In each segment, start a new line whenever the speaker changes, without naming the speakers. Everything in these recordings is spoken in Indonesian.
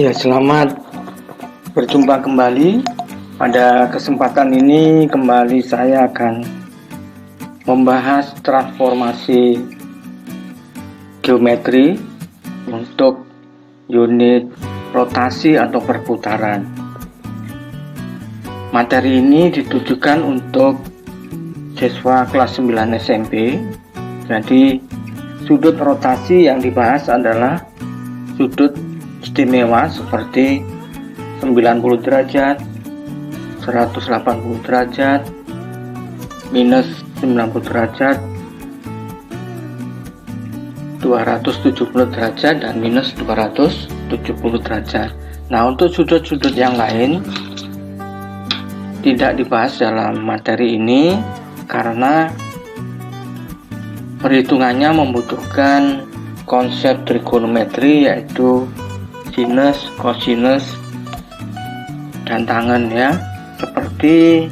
Ya, selamat berjumpa kembali. Pada kesempatan ini kembali saya akan membahas transformasi geometri untuk unit rotasi atau perputaran. Materi ini ditujukan untuk siswa kelas 9 SMP. Jadi sudut rotasi yang dibahas adalah sudut istimewa seperti 90 derajat, 180 derajat, minus 90 derajat, 270 derajat, dan minus 270 derajat. Nah, untuk sudut-sudut yang lain tidak dibahas dalam materi ini karena perhitungannya membutuhkan konsep trigonometri, yaitu sinus, kosinus, dan tangen, ya, seperti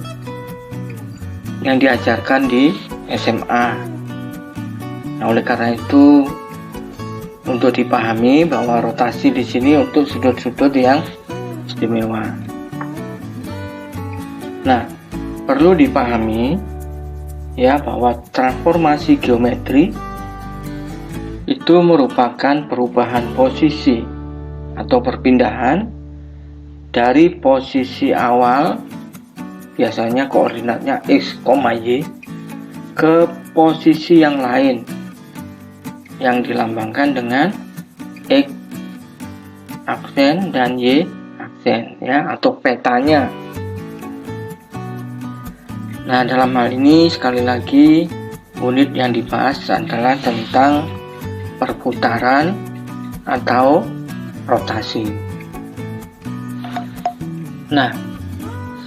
yang diajarkan di SMA. Nah, oleh karena itu untuk dipahami bahwa rotasi di sini untuk sudut-sudut yang istimewa. Nah, perlu dipahami ya bahwa transformasi geometri itu merupakan perubahan posisi atau perpindahan dari posisi awal, biasanya koordinatnya X, Y, ke posisi yang lain yang dilambangkan dengan X aksen dan Y aksen, ya, atau petanya. Nah, dalam hal ini sekali lagi unit yang dibahas adalah tentang perputaran atau rotasi. Nah,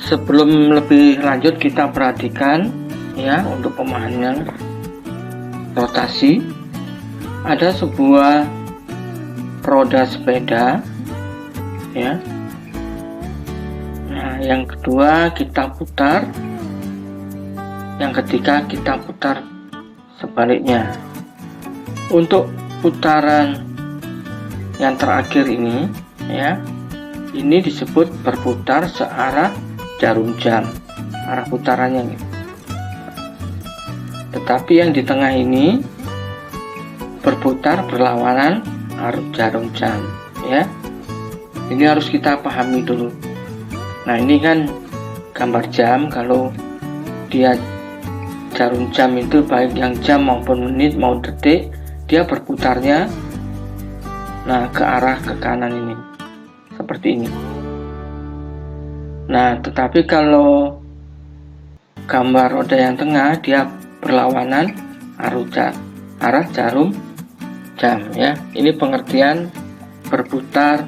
sebelum lebih lanjut kita perhatikan ya untuk pemahaman rotasi. Ada sebuah roda sepeda ya. Nah, yang kedua kita putar. Yang ketiga kita putar sebaliknya. Untuk putaran yang terakhir ini ya, ini disebut berputar searah jarum jam, arah putarannya gitu. Tetapi yang di tengah ini berputar berlawanan arus jarum jam, ya. Ini harus kita pahami dulu. Nah, ini kan gambar jam. Kalau dia jarum jam itu baik yang jam maupun menit maupun detik, dia berputarnya ke arah ke kanan ini seperti ini. Nah, tetapi kalau gambar roda yang tengah, dia berlawanan arah jarum jam, ya. Ini pengertian berputar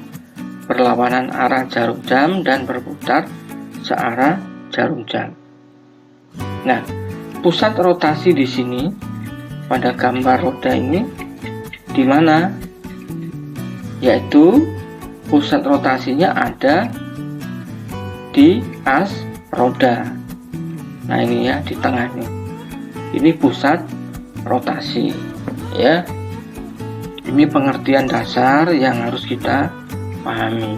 berlawanan arah jarum jam dan berputar searah jarum jam. Nah, pusat rotasi di sini pada gambar roda ini di mana? Yaitu pusat rotasinya ada di as roda. Nah, ini ya di tengah ini. Ini pusat rotasi, ya. Ini pengertian dasar yang harus kita pahami.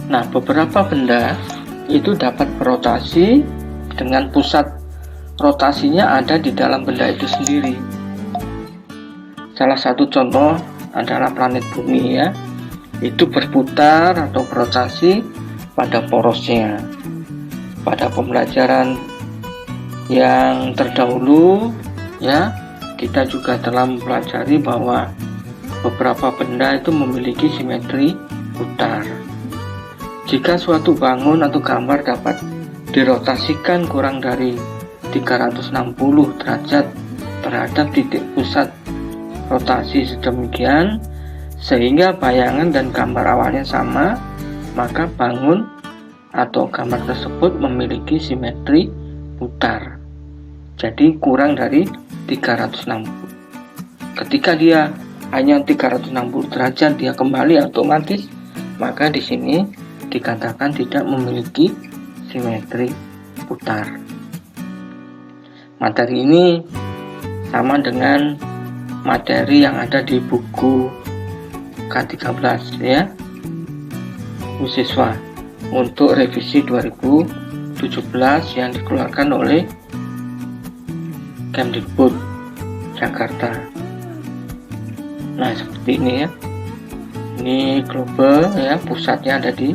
Nah, beberapa benda itu dapat berotasi dengan pusat rotasinya ada di dalam benda itu sendiri. Salah satu contoh adalah planet bumi, ya, itu berputar atau berotasi pada porosnya. Pada pembelajaran yang terdahulu ya, kita juga telah mempelajari bahwa beberapa benda itu memiliki simetri putar. Jika suatu bangun atau gambar dapat dirotasikan kurang dari 360 derajat terhadap titik pusat rotasi sedemikian sehingga bayangan dan gambar awalnya sama, maka bangun atau gambar tersebut memiliki simetri putar. Jadi kurang dari 360. Ketika dia hanya 360 derajat dia kembali otomatis, maka di sini dikatakan tidak memiliki simetri putar. Materi ini sama dengan materi yang ada di buku K13 ya, Bu siswa, untuk revisi 2017 yang dikeluarkan oleh Kemdikbud Jakarta. Nah, seperti ini ya. Ini global ya, pusatnya ada di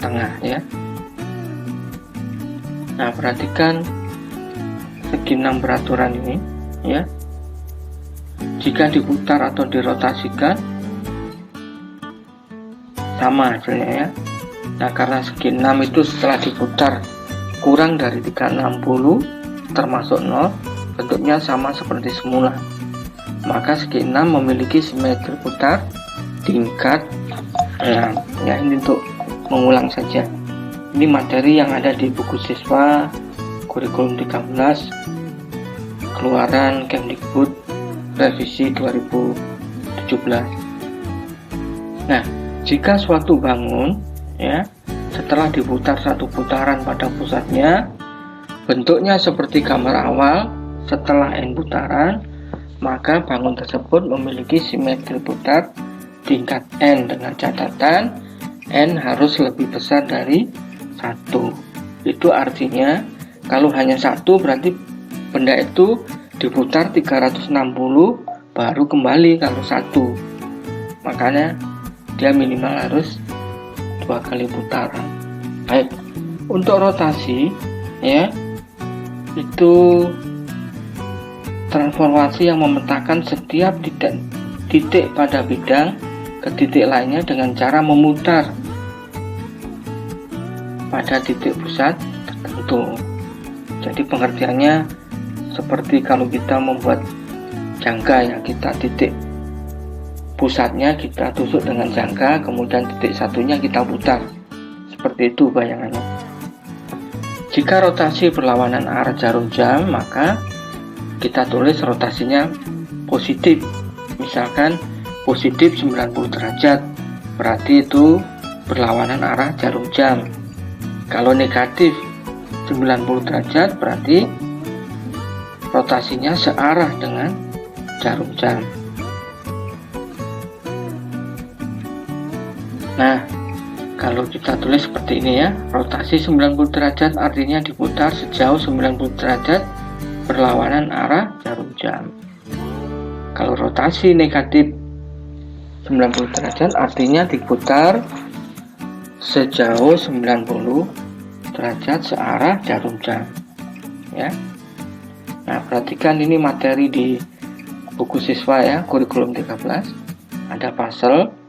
tengah ya. Nah, perhatikan segi 6 peraturan ini ya. Jika diputar atau dirotasikan sama hasilnya ya. Nah, karena segi 6 itu setelah diputar kurang dari 360 termasuk 0, bentuknya sama seperti semula. Maka segi 6 memiliki simetri putar tingkat 6 ya. Ini untuk mengulang saja. Ini materi yang ada di buku siswa kurikulum 13 keluaran Kemdikbud revisi 2017. Nah, jika suatu bangun ya setelah diputar satu putaran pada pusatnya bentuknya seperti gambar awal setelah n putaran, maka bangun tersebut memiliki simetri putar tingkat n dengan catatan n harus lebih besar dari 1. Itu artinya kalau hanya 1 berarti benda itu diputar 360 baru kembali kalau 1. Makanya dia minimal harus 2 kali putaran. Baik, untuk rotasi ya, itu transformasi yang memetakan setiap titik pada bidang ke titik lainnya dengan cara memutar pada titik pusat tertentu. Jadi pengertiannya seperti kalau kita membuat jangka ya, kita titik pusatnya kita tusuk dengan jangka, kemudian titik satunya kita putar. Seperti itu bayangannya. Jika rotasi berlawanan arah jarum jam, maka kita tulis rotasinya positif. Misalkan positif 90 derajat, berarti itu berlawanan arah jarum jam. Kalau negatif 90 derajat, berarti rotasinya searah dengan jarum jam. Nah, kalau kita tulis seperti ini ya, rotasi 90 derajat artinya diputar sejauh 90 derajat berlawanan arah jarum jam. Kalau rotasi negatif 90 derajat artinya diputar sejauh 90 derajat searah jarum jam ya. Nah, perhatikan ini materi di buku siswa ya, kurikulum 13. Ada puzzle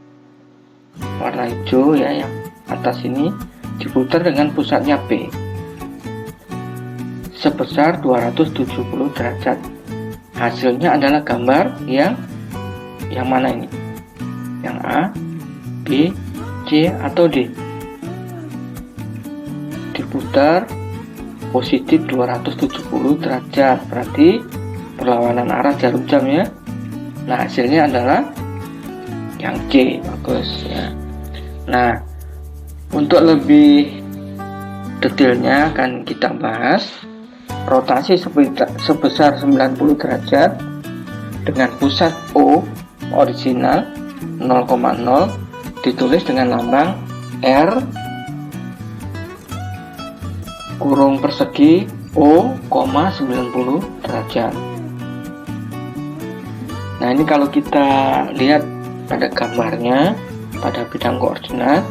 warna hijau ya, yang atas ini diputar dengan pusatnya P sebesar 270 derajat. Hasilnya adalah gambar yang mana ini? Yang A, B, C atau D? Diputar positif 270 derajat, berarti perlawanan arah jarum jam ya. Nah, hasilnya adalah yang C. Bagus ya. Nah, untuk lebih detailnya akan kita bahas rotasi sebesar 90 derajat dengan pusat O original 0,0 ditulis dengan lambang R kurung persegi O, 90 derajat. Nah, ini kalau kita lihat pada gambarnya pada bidang koordinat,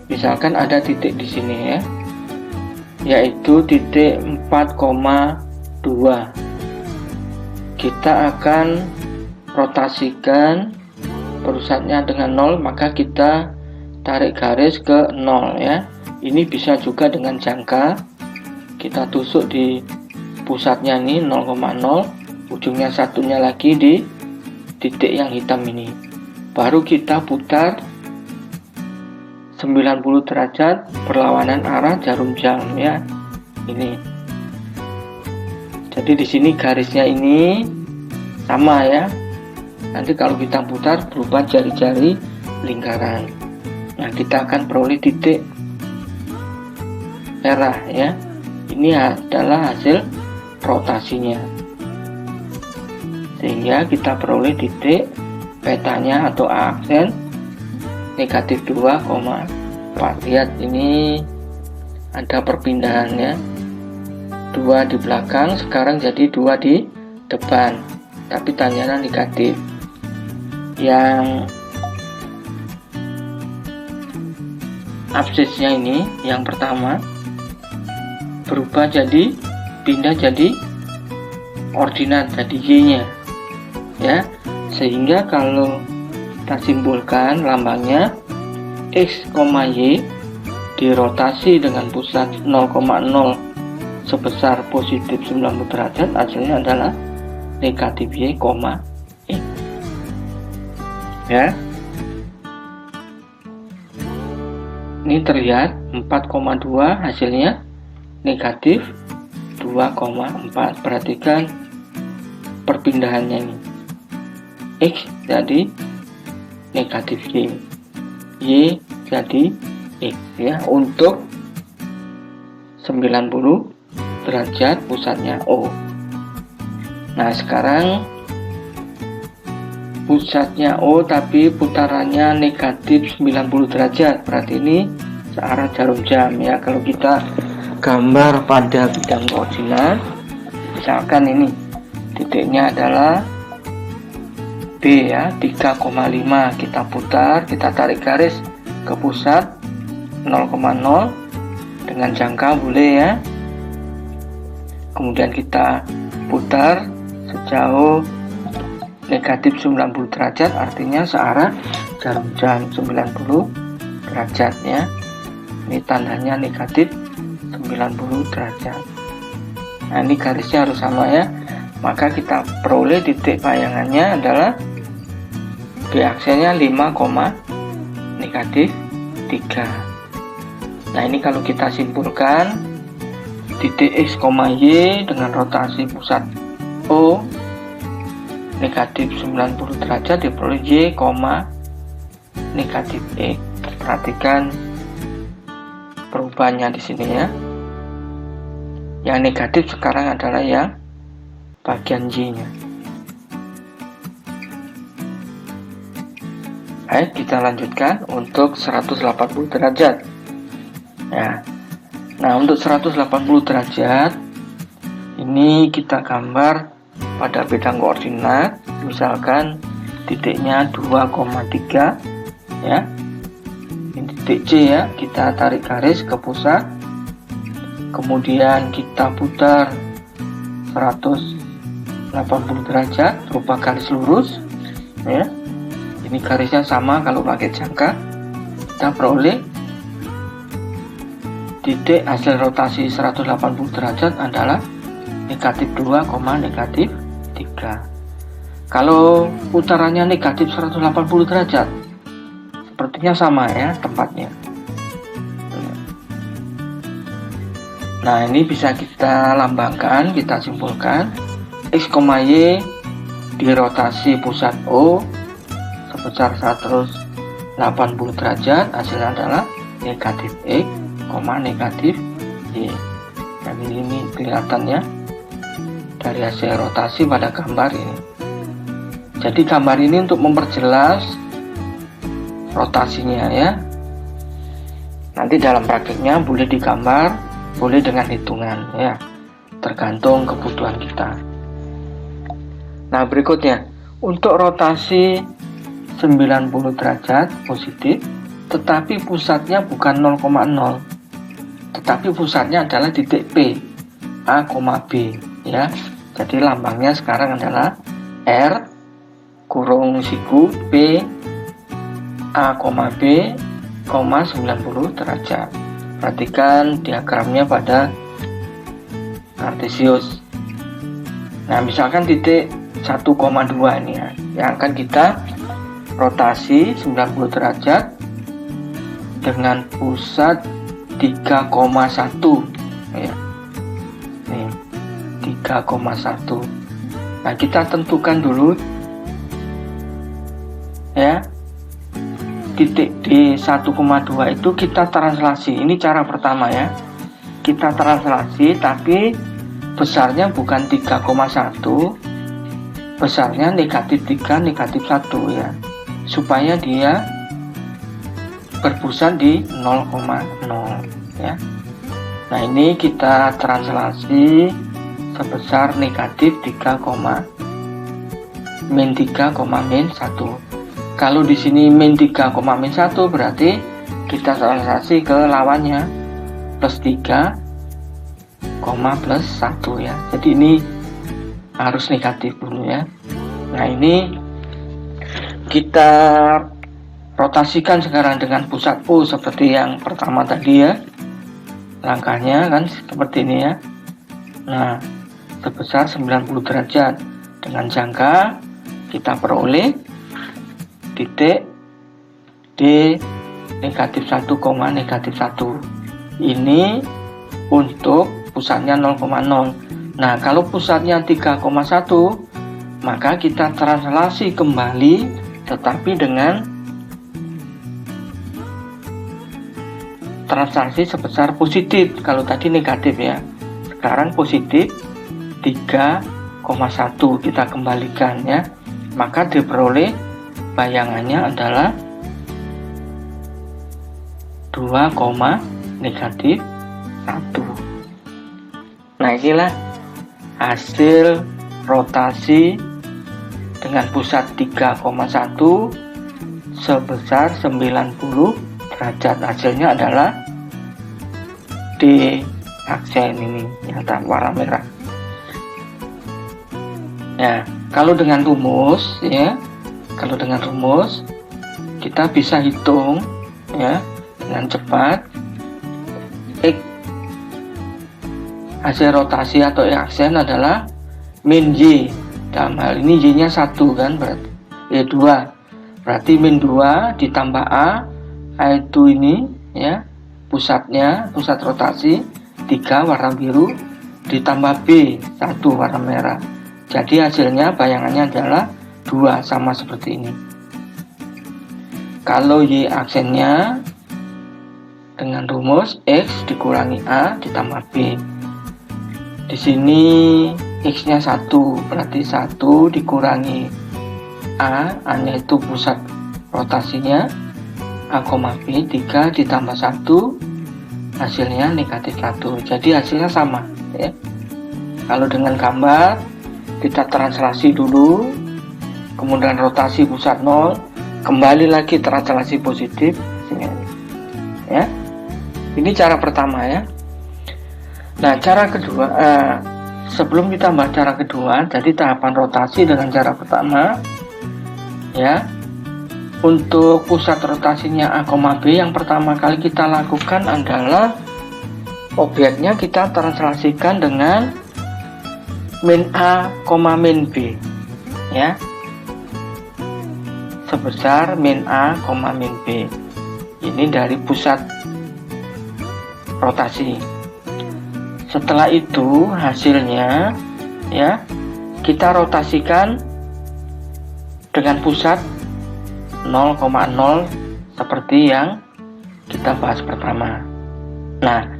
misalkan ada titik di sini ya, yaitu titik 4,2. Kita akan rotasikan pusatnya dengan 0, maka kita tarik garis ke 0 ya. Ini bisa juga dengan jangka, kita tusuk di pusatnya ini 0,0, ujungnya satunya lagi di titik yang hitam ini, baru kita putar 90 derajat berlawanan arah jarum jam ya. Ini jadi di sini garisnya ini sama ya, nanti kalau kita putar berupa jari-jari lingkaran. Nah, kita akan peroleh titik merah ya. Ini adalah hasil rotasinya, sehingga kita peroleh titik petanya atau aksen negatif 2,4. Lihat ini ada perpindahannya, 2 di belakang sekarang jadi 2 di depan, tapi tanyanya negatif. Yang absisnya ini yang pertama berubah jadi pindah jadi ordinat, jadi Y-nya ya, sehingga kalau kita simpulkan lambangnya X, Y dirotasi dengan pusat 0,0 sebesar positif 90 derajat, hasilnya adalah negatif Y, X ya. Ini terlihat 4,2 hasilnya negatif 2,4. Perhatikan perpindahannya ini, X jadi negatif Y jadi X ya, untuk 90 derajat pusatnya O. Nah sekarang pusatnya O tapi putarannya negatif 90 derajat, berarti ini searah jarum jam ya. Kalau kita gambar pada bidang koordinat, misalkan ini titiknya adalah B ya, 3,5, kita putar, kita tarik garis ke pusat 0,0 dengan jangka boleh ya, kemudian kita putar sejauh negatif 90 derajat, artinya searah jarum jam 90 derajat ya. Ini tandanya negatif 90 derajat. Nah ini garisnya harus sama ya, maka kita peroleh titik bayangannya adalah B aksennya 5, negatif 3. Nah ini kalau kita simpulkan titik X, Y dengan rotasi pusat O negatif 90 derajat diperoleh Y, negatif X. Perhatikan perubahannya di sini ya. Yang negatif sekarang adalah yang bagian Y-nya. Baik, kita lanjutkan untuk 180 derajat. Ya. Nah, untuk 180 derajat ini kita gambar pada bidang koordinat, misalkan titiknya 2,3 ya. Ini titik C ya, kita tarik garis ke pusat, kemudian kita putar 180 derajat berupa garis lurus ya. Ini garisnya sama kalau pakai jangka, kita peroleh titik hasil rotasi 180 derajat adalah negatif 2, negatif 3. Kalau putarannya negatif 180 derajat, sepertinya sama ya tempatnya. Nah ini bisa kita lambangkan, kita simpulkan X, Y dirotasi pusat O sebesar 180 derajat, hasilnya adalah negatif X, negatif Y. Dan ini kelihatannya dari hasil rotasi pada gambar ini. Jadi gambar ini untuk memperjelas rotasinya ya. Nanti dalam praktiknya boleh digambar, boleh dengan hitungan ya, tergantung kebutuhan kita. Nah berikutnya untuk rotasi 90 derajat positif, tetapi pusatnya bukan 0,0, tetapi pusatnya adalah titik P, A, B ya. Jadi lambangnya sekarang adalah R kurung siku P A, B, 90 derajat. Perhatikan diagramnya pada kartesius. Nah misalkan titik 1,2 ini ya, yang akan kita rotasi 90 derajat dengan pusat 3,1 ya. Nih 3,1. Nah kita tentukan dulu ya, titik di 1,2 itu kita translasi. Ini cara pertama ya, kita translasi tapi besarnya bukan 3,1, besarnya negatif 3, negatif 1 ya, supaya dia berpusat di 0,0 ya. Nah ini kita translasi sebesar negatif 3, min 3, min 1. Kalau di sini min 3, min 1 berarti kita translasi ke lawannya plus 3, plus 1 ya. Jadi ini harus negatif dulu ya. Nah ini kita rotasikan sekarang dengan pusat O seperti yang pertama tadi ya. Langkahnya kan seperti ini ya. Nah sebesar 90 derajat dengan jangka kita peroleh titik D negatif 1, negatif 1. Ini untuk pusatnya 0,0. Nah kalau pusatnya 3,1 maka kita translasi kembali tetapi dengan translasi sebesar positif. Kalau tadi negatif ya, sekarang positif 3,1 kita kembalikan ya, maka diperoleh bayangannya adalah 2, negatif 1. Nah inilah hasil rotasi dengan pusat 3,1 sebesar 90 derajat. Hasilnya adalah D aksen ini yang warna merah. Ya, kalau dengan rumus ya, kalau dengan rumus kita bisa hitung ya dengan cepat X hasil rotasi atau X aksen adalah min Y. Dalam hal ini Y nya 1 kan, berarti Y 2 berarti min 2 ditambah A itu ini ya, pusatnya, pusat rotasi 3 warna biru ditambah B 1 warna merah. Jadi hasilnya bayangannya adalah 2, sama seperti ini. Kalau Y aksennya dengan rumus X dikurangi A ditambah B. Di sini X nya 1 berarti 1 dikurangi A nya itu pusat rotasinya, A, B 3 ditambah 1 hasilnya negatif 1. Jadi hasilnya sama ya. Kalau dengan gambar kita translasi dulu, kemudian rotasi pusat 0, kembali lagi translasi positif ya. Ini cara pertama ya. Nah cara kedua, sebelum kita bahas cara kedua, jadi tahapan rotasi dengan cara pertama ya. Untuk pusat rotasinya A, B yang pertama kali kita lakukan adalah objeknya kita translasikan dengan min A, min B ya, sebesar min A, min B. Ini dari pusat rotasi. Setelah itu hasilnya ya kita rotasikan dengan pusat 0,0 seperti yang kita bahas pertama. Nah,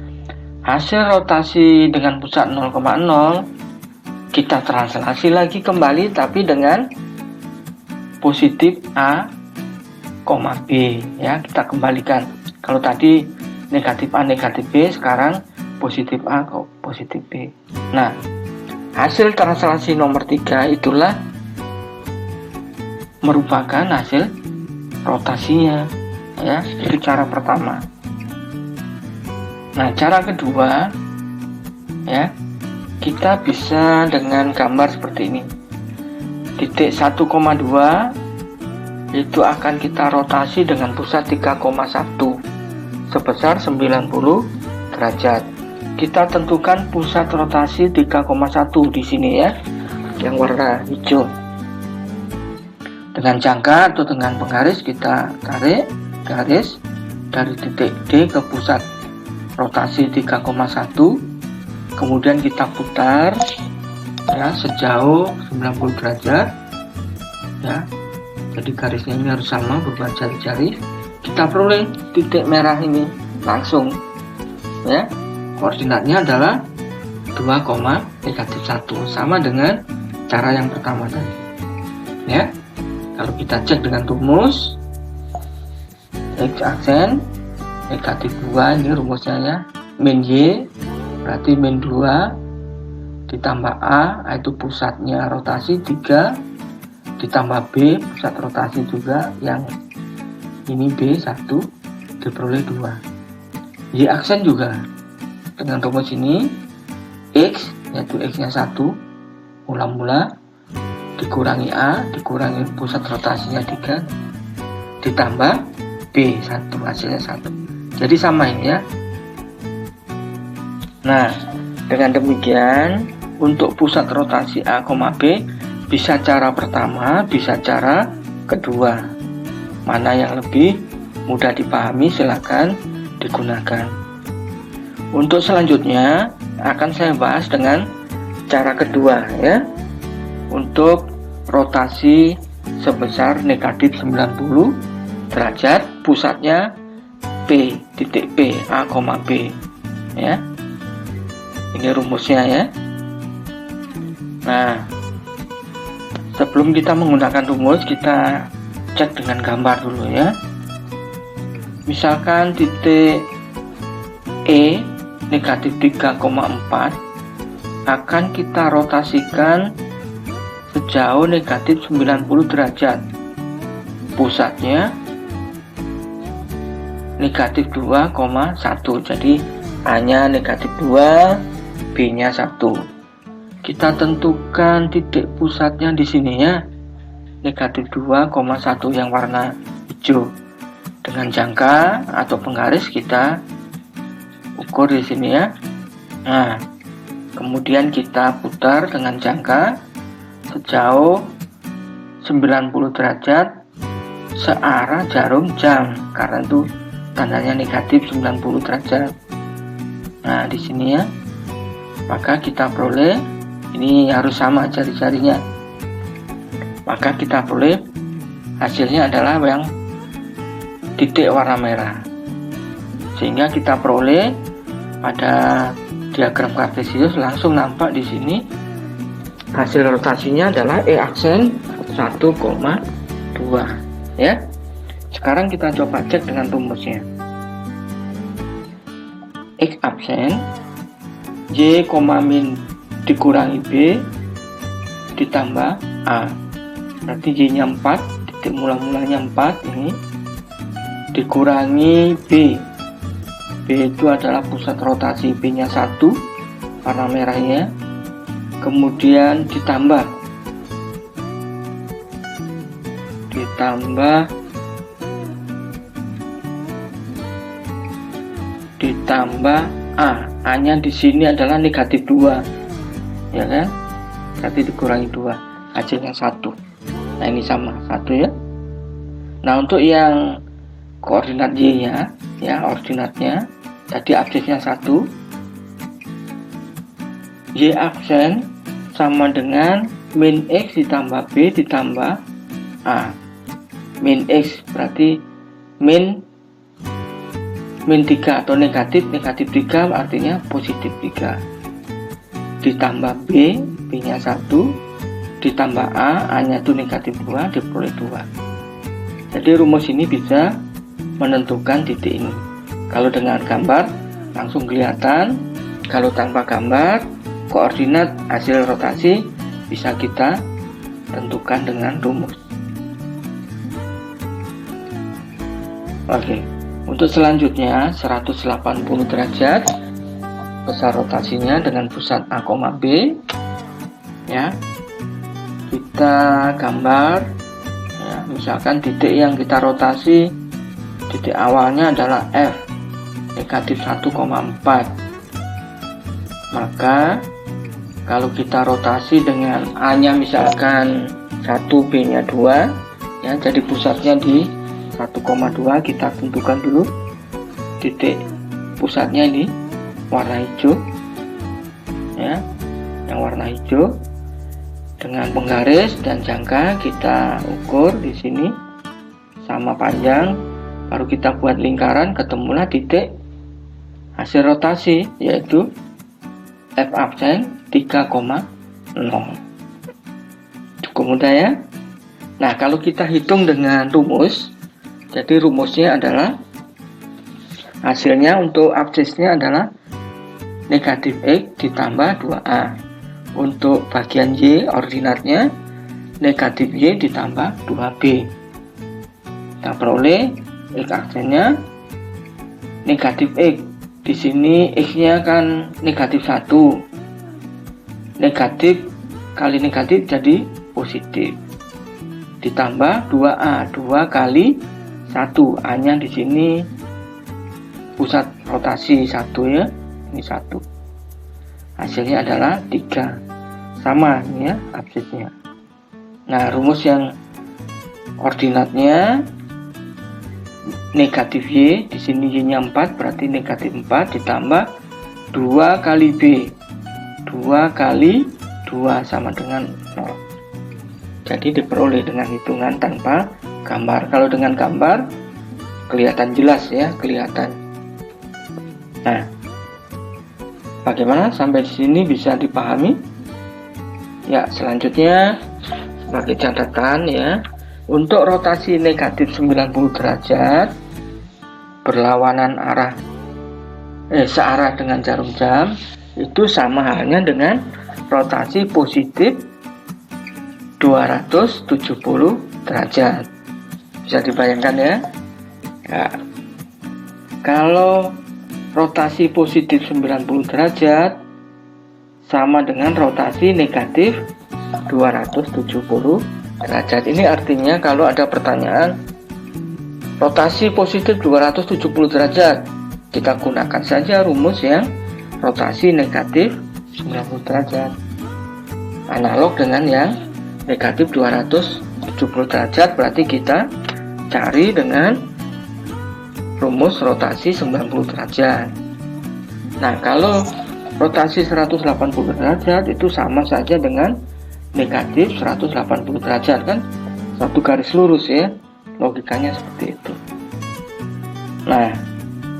hasil rotasi dengan pusat 0,0 kita translasi lagi kembali tapi dengan positif A, B ya, kita kembalikan. Kalau tadi negatif A, negatif B, sekarang positif A, positif B. Nah, hasil translasi nomor 3 itulah merupakan hasil rotasinya ya. Itu cara pertama. Nah cara kedua ya, kita bisa dengan gambar seperti ini. Titik 1,2 itu akan kita rotasi dengan pusat 3,1 sebesar 90 derajat. Kita tentukan pusat rotasi 3,1 di sini ya, yang warna hijau. Dengan jangka atau dengan penggaris kita tarik garis dari titik D ke pusat rotasi 3,1, kemudian kita putar ya sejauh 90 derajat ya. Jadi garisnya ini harus sama berupa jari-jari. Kita peroleh titik merah ini langsung ya. Koordinatnya adalah 2, negatif 1, sama dengan cara yang pertama tadi. ya. Kalau kita cek dengan rumus X aksen negatif 2, ini rumusnya ya, min Y berarti min 2 ditambah A, itu pusatnya rotasi 3, ditambah B, pusat rotasi juga yang ini B1, diperoleh 2. Y aksen juga dengan rumus ini X, yaitu X nya 1 mula-mula dikurangi A, dikurangi pusat rotasinya 3, ditambah B1, hasilnya 1. Jadi sama ini ya. Nah, dengan demikian untuk pusat rotasi A, B bisa cara pertama, bisa cara kedua. Mana yang lebih mudah dipahami silakan digunakan. Untuk selanjutnya akan saya bahas dengan cara kedua ya. Untuk rotasi sebesar negatif 90 derajat, pusatnya P, titik P, A, B ya. Ini rumusnya ya. Nah, sebelum kita menggunakan rumus, kita cek dengan gambar dulu ya. Misalkan titik E negatif 3,4 akan kita rotasikan sejauh negatif 90 derajat. Pusatnya negatif 2,1. Jadi A-nya negatif 2, B-nya 1. Kita tentukan titik pusatnya di sini ya. Negatif 2,1 yang warna hijau. Dengan jangka atau penggaris kita ukur di sini ya. Nah, kemudian kita putar dengan jangka sejauh 90 derajat searah jarum jam, karena itu tandanya negatif 90 derajat. Nah, di sini ya. Maka kita peroleh, ini harus sama jari-jarinya. Maka kita peroleh hasilnya adalah yang titik warna merah. Sehingga kita peroleh pada diagram kartesius langsung nampak di sini hasil rotasinya adalah E aksen 1,2 ya. Sekarang kita coba cek dengan rumusnya. X aksen Y, min dikurangi B ditambah A. Berarti Y nya 4, titik mula-mulanya 4 ini dikurangi B. B itu adalah pusat rotasi, B nya 1 warna merahnya. Kemudian ditambah A. A-nya di sini adalah negatif 2 ya kan, berarti dikurangi 2, hasilnya 1. Nah, ini sama 1 ya. Nah, untuk yang koordinat Y nya ya, ordinatnya tadi absisnya 1, Y aksen sama dengan min X ditambah B ditambah A. Min X berarti min 3 atau negatif 3 artinya positif 3. Ditambah B, B nya 1, ditambah A, A nya itu negatif 2, diperoleh 2. Jadi rumus ini bisa menentukan titik ini. Kalau dengan gambar langsung kelihatan, kalau tanpa gambar koordinat hasil rotasi bisa kita tentukan dengan rumus. Oke, untuk selanjutnya 180 derajat besar rotasinya dengan pusat A, B ya. Kita gambar ya, misalkan titik yang kita rotasi, titik awalnya adalah F negatif 1,4. Maka kalau kita rotasi dengan A nya misalkan 1, B nya 2 ya, jadi pusatnya di 1,2. Kita tentukan dulu titik pusatnya ini warna hijau ya, yang warna hijau. Dengan penggaris dan jangka kita ukur di sini sama panjang, baru kita buat lingkaran, ketemulah titik hasil rotasi yaitu F absen 3,0. Cukup mudah ya. Nah, kalau kita hitung dengan rumus, jadi rumusnya adalah hasilnya untuk absisnya adalah negatif X ditambah 2A. Untuk bagian Y ordinatnya negatif Y ditambah 2B. Kita peroleh X aksennya negatif X. Di sini X-nya kan negatif 1. Negatif kali negatif jadi positif. Ditambah 2A, 2 kali 1. A-nya di sini pusat rotasi 1 ya. Ini 1. Hasilnya adalah 3. Sama ini ya absisnya. Nah, rumus yang ordinatnya negatif Y, di sini Y-nya 4, berarti negatif 4 ditambah 2 kali B. 2 kali 2 sama dengan 0. Jadi diperoleh dengan hitungan tanpa gambar. Kalau dengan gambar kelihatan jelas ya, kelihatan. Nah, bagaimana sampai di sini bisa dipahami? Ya, selanjutnya sebagai catatan ya, untuk rotasi negatif 90 derajat berlawanan arah searah dengan jarum jam itu sama halnya dengan rotasi positif 270 derajat. Bisa dibayangkan ya. Ya. Kalau rotasi positif 90 derajat sama dengan rotasi negatif 270 derajat. Ini artinya kalau ada pertanyaan rotasi positif 270 derajat, kita gunakan saja rumus yang rotasi negatif 90 derajat. Analog dengan yang negatif 270 derajat, berarti kita cari dengan rumus rotasi 90 derajat. Nah, kalau rotasi 180 derajat itu sama saja dengan negatif 180 derajat kan, satu garis lurus ya, logikanya seperti itu. Nah,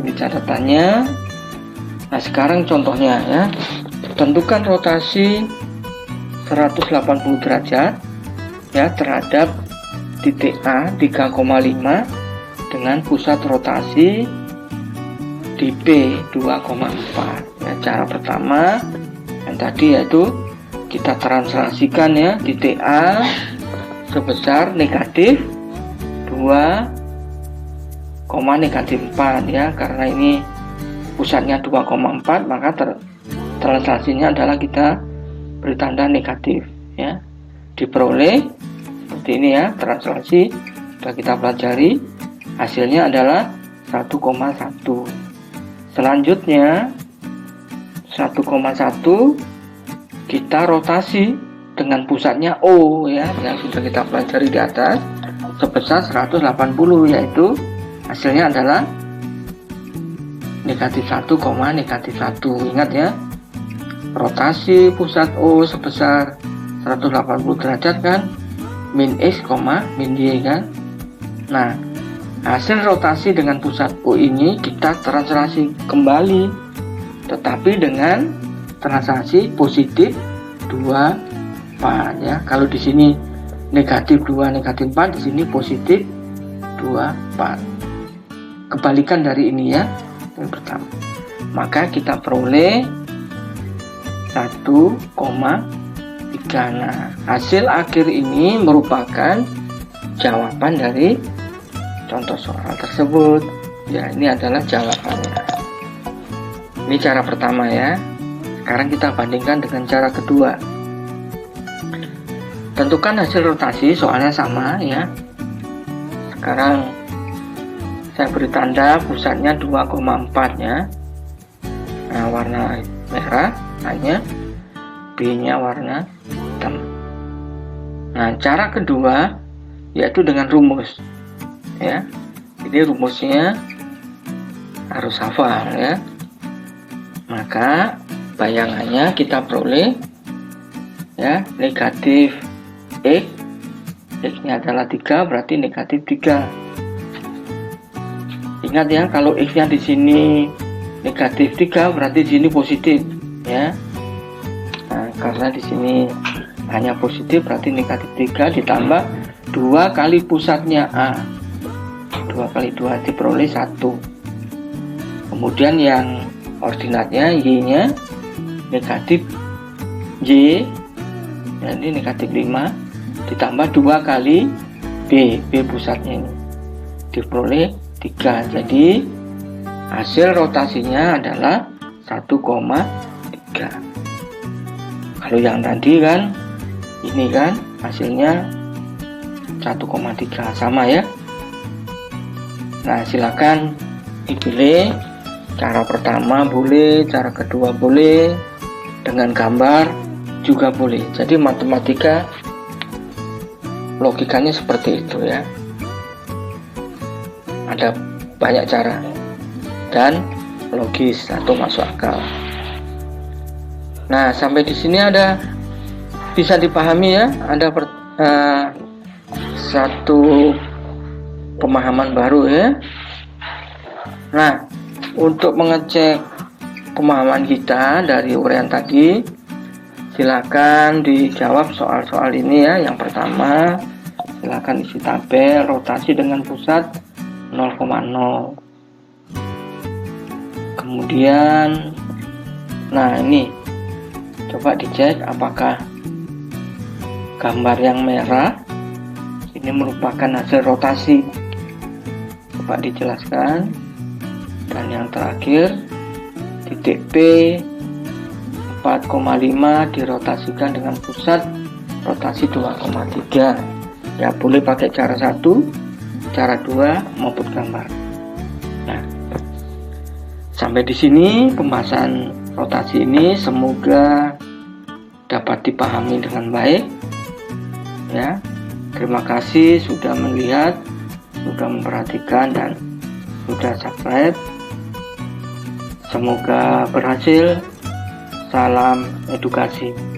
ini catatannya. Nah, sekarang contohnya ya, tentukan rotasi 180 derajat ya terhadap titik A 3,5 dengan pusat rotasi di B 2,4 ya. Cara pertama yang tadi yaitu kita translasikan ya, titik A sebesar negatif 2, negatif 4 ya, karena ini pusatnya 2,4 maka translasinya adalah kita beri tanda negatif ya. Diperoleh seperti ini ya, translasi sudah kita pelajari, hasilnya adalah 1,1. Selanjutnya 1,1 kita rotasi dengan pusatnya O ya, yang sudah kita pelajari di atas sebesar 180, yaitu hasilnya adalah negatif 1, negatif 1. Ingat ya, rotasi pusat O sebesar 180 derajat kan, min X, min Y kan. Nah, hasil rotasi dengan pusat O ini kita translasi kembali, tetapi dengan translasi positif 2, 4 ya. Kalau di sini negatif 2, negatif 4, di sini positif 2, 4. Kebalikan dari ini ya, yang pertama. Maka kita peroleh 1,3. Nah, hasil akhir ini merupakan jawaban dari contoh soal tersebut. Ya, ini adalah jawabannya. Ini cara pertama ya. Sekarang kita bandingkan dengan cara kedua. Tentukan hasil rotasi, soalnya sama ya. Sekarang saya beri tanda pusatnya 2,4 ya. Nah, warna merah hanya, B-nya warna hitam. Nah, cara kedua yaitu dengan rumus ya. Ini rumusnya harus hafal ya. Maka bayangannya kita peroleh ya, negatif X, X-nya adalah 3, berarti negatif 3. Ingat ya, kalau X-nya di sini negatif 3 berarti di sini positif ya. Nah, karena di sini hanya positif berarti negatif 3 ditambah 2 kali pusatnya A. 2 kali 2 diperoleh 1. Kemudian yang ordinatnya Y-nya negatif Y, nah ini negatif 5 ditambah 2 kali B pusatnya ini diperoleh 3. Jadi hasil rotasinya adalah 1,3. Kalau yang tadi kan ini kan hasilnya 1,3, sama ya. Nah, silakan dipilih. Cara pertama boleh, cara kedua boleh, dengan gambar juga boleh. Jadi matematika logikanya seperti itu ya. Ada banyak cara dan logis atau masuk akal. Nah, sampai di sini ada bisa dipahami ya, ada satu pemahaman baru ya. Nah, untuk mengecek pemahaman kita dari uraian tadi, silakan dijawab soal-soal ini ya. Yang pertama, silakan isi tabel rotasi dengan pusat 0,0. Kemudian, nah ini coba dicek apakah gambar yang merah ini merupakan hasil rotasi. Coba dijelaskan. Dan yang terakhir, titik P 4,5 dirotasikan dengan pusat rotasi 2,3. Ya, boleh pakai cara 1, cara 2 maupun gambar. Nah, sampai di sini pembahasan rotasi ini semoga dapat dipahami dengan baik. Ya, terima kasih sudah melihat, sudah memperhatikan dan sudah subscribe. Semoga berhasil. Salam edukasi.